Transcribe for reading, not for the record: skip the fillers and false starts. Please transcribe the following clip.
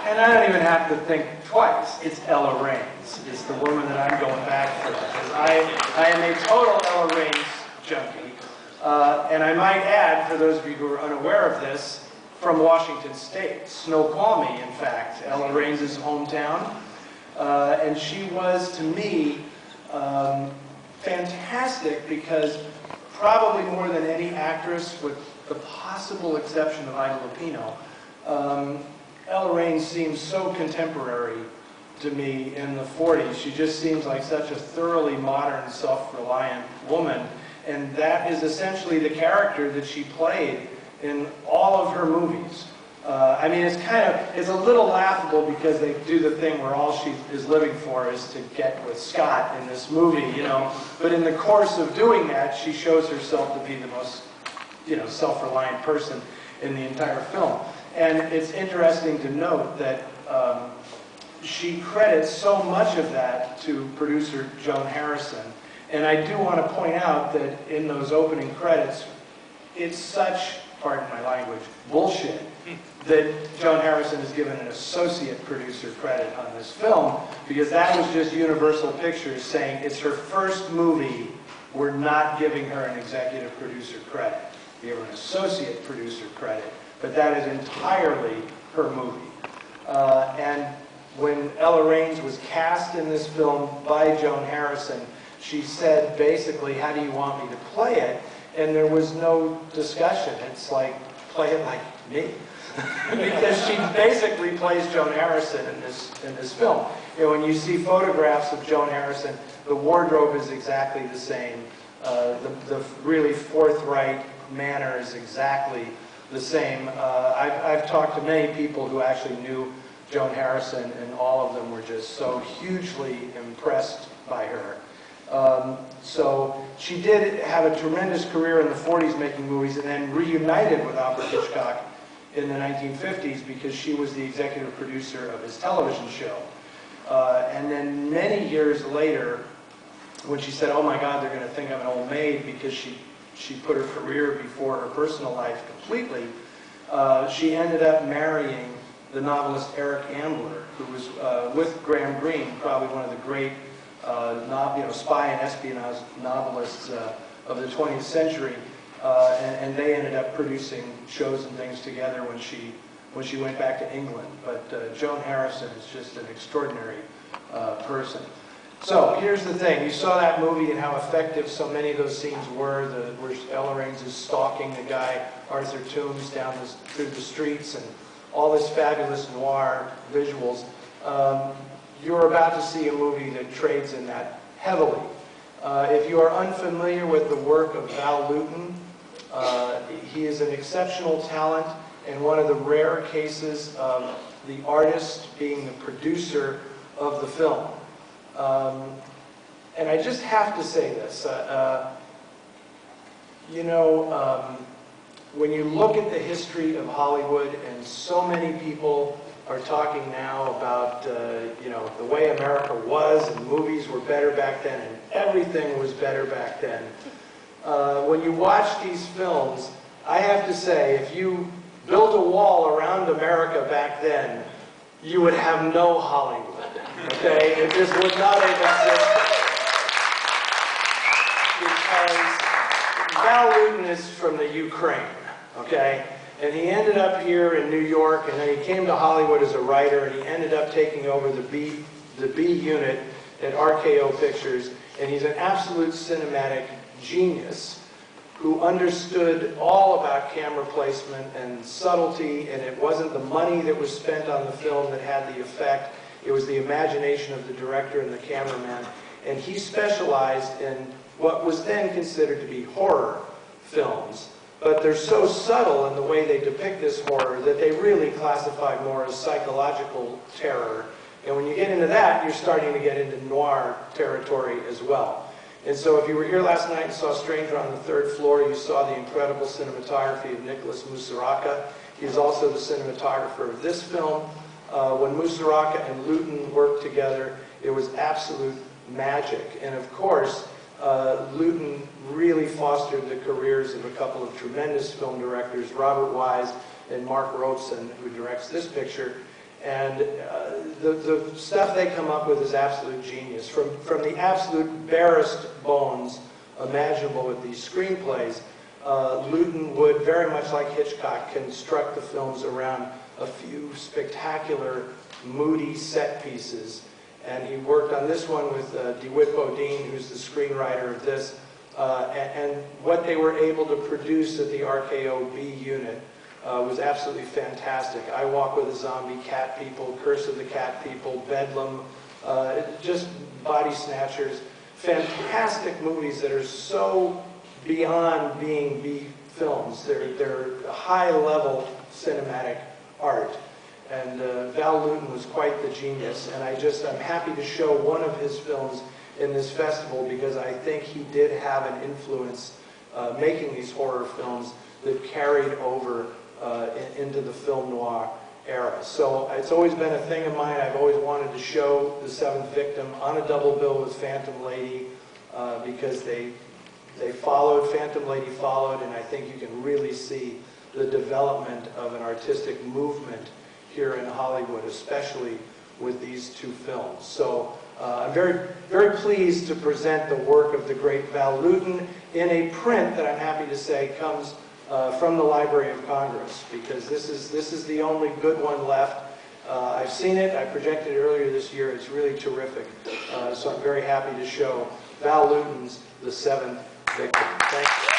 And I don't even have to think twice. It's Ella Raines. It's the woman that I'm going back for. Because I am a total Ella Raines junkie. And I might add, for those of you who are unaware of this, from Washington State, Snoqualmie, in fact, Ella Raines' hometown. And she was, to me, fantastic because probably more than any actress, with the possible exception of Ida Lupino, Ella Raines seems so contemporary to me in the 40s. She just seems like such a thoroughly modern, self-reliant woman. And that is essentially the character that she played in all of her movies. I mean, it's a little laughable because they do the thing where all she is living for is to get with Scott in this movie, you know. But in the course of doing that, she shows herself to be the most, you know, self-reliant person in the entire film. And it's interesting to note that she credits so much of that to producer Joan Harrison. And I do want to point out that in those opening credits, it's such, pardon my language, bullshit, that Joan Harrison is given an associate producer credit on this film, because that was just Universal Pictures saying it's her first movie, we're not giving her an executive producer credit. We give her an associate producer credit, but that is entirely her movie. And when Ella Raines was cast in this film by Joan Harrison, she said basically, how do you want me to play it? And there was no discussion. It's like, play it like me. Because she basically plays Joan Harrison in this film. You know, when you see photographs of Joan Harrison, the wardrobe is exactly the same. The really forthright manner is exactly the same. I've talked to many people who actually knew Joan Harrison, and all of them were just so hugely impressed by her. So she did have a tremendous career in the 40s making movies, and then reunited with Alfred Hitchcock in the 1950s because she was the executive producer of his television show. And then many years later, when she said, oh my God, they're going to think I'm an old maid because she put her career before her personal life completely, she ended up marrying the novelist Eric Ambler, who was with Graham Greene, probably one of the great spy and espionage novelists of the 20th century, and they ended up producing shows and things together when she went back to England. But Joan Harrison is just an extraordinary person. So here's the thing: you saw that movie and how effective so many of those scenes were. Where Ella Raines is stalking the guy Arthur Toombs down through the streets, and all this fabulous noir visuals. You're about to see a movie that trades in that heavily. If you are unfamiliar with the work of Val Lewton, he is an exceptional talent and one of the rare cases of the artist being the producer of the film. And I just have to say this, when you look at the history of Hollywood, and so many people are talking now about, the way America was, and movies were better back then, and everything was better back then. When you watch these films, I have to say, if you built a wall around America back then, you would have no Hollywood, okay? It just would not have existed. Because Val Lewton is from the Ukraine, okay? And he ended up here in New York, and then he came to Hollywood as a writer, and he ended up taking over the B unit at RKO Pictures, and he's an absolute cinematic genius who understood all about camera placement and subtlety, and it wasn't the money that was spent on the film that had the effect, it was the imagination of the director and the cameraman. And he specialized in what was then considered to be horror films. But they're so subtle in the way they depict this horror that they really classify more as psychological terror. And when you get into that, you're starting to get into noir territory as well. And so if you were here last night and saw Stranger on the Third Floor, you saw the incredible cinematography of Nicholas Musaraka. He's also the cinematographer of this film. When Musaraka and Lewton worked together, it was absolute magic. And of course, Lewton really fostered the careers of a couple of tremendous film directors, Robert Wise and Mark Robeson, who directs this picture. And the stuff they come up with is absolute genius. From the absolute barest bones imaginable with these screenplays, Luton would, very much like Hitchcock, construct the films around a few spectacular, moody set pieces. And he worked on this one with DeWitt Bodine, who's the screenwriter of this. And what they were able to produce at the RKO B unit was absolutely fantastic. I Walk with a Zombie, Cat People, Curse of the Cat People, Bedlam, just Body Snatchers. Fantastic movies that are so beyond being B films. They're high-level cinematic art. And Val Lewton was quite the genius, and I'm happy to show one of his films in this festival because I think he did have an influence making these horror films that carried over into the film noir era. So it's always been a thing of mine. I've always wanted to show The Seventh Victim on a double bill with Phantom Lady because they followed, Phantom Lady followed, and I think you can really see the development of an artistic movement here in Hollywood, especially with these two films. So I'm very, very pleased to present the work of the great Val Lewton in a print that I'm happy to say comes from the Library of Congress, because this is the only good one left. I've seen it, I projected it earlier this year, it's really terrific. So I'm very happy to show Val Lewton's The Seventh Victim. Thank you.